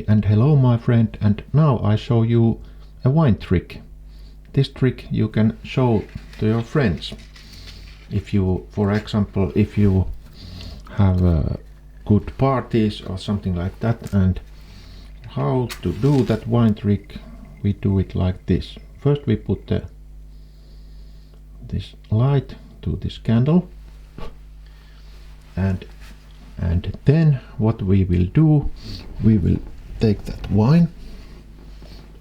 And hello my friend, and now I show you a wine trick. This trick you can show to your friends. If you, for example, if you have good parties or something like that, and how to do that wine trick, we do it like this. First we put this light to this candle, and then what we will do, we will take that wine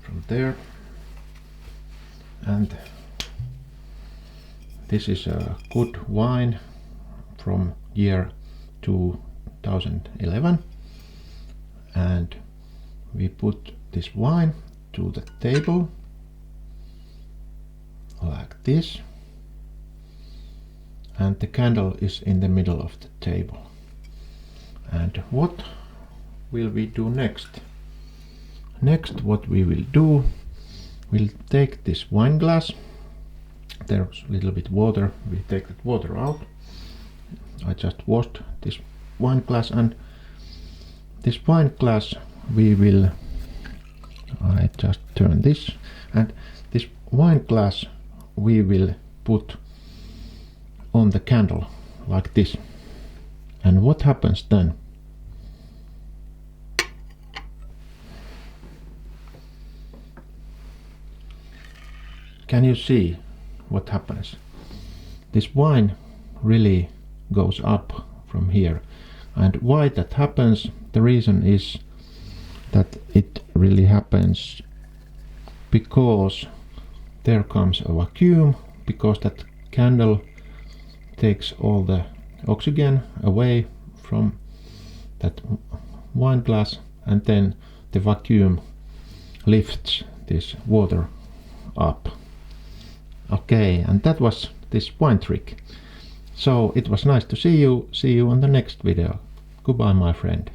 from there, and this is a good wine from year 2011, and we put this wine to the table like this, and the candle is in the middle of the table. And what will we do next? Next, what we will do, we'll take this wine glass. There's a little bit water, we take that water out. I just washed this wine glass, and this wine glass we will, I just turn this, and this wine glass we will put on the candle like this. And what happens then? Can you see what happens? This wine really goes up from here. And why that happens? The reason is that it really happens because there comes a vacuum, because that candle takes all the oxygen away from that wine glass, and then the vacuum lifts this water up. Okay, and that was this wine trick. So it was nice to see you. See you on the next video. Goodbye, my friend.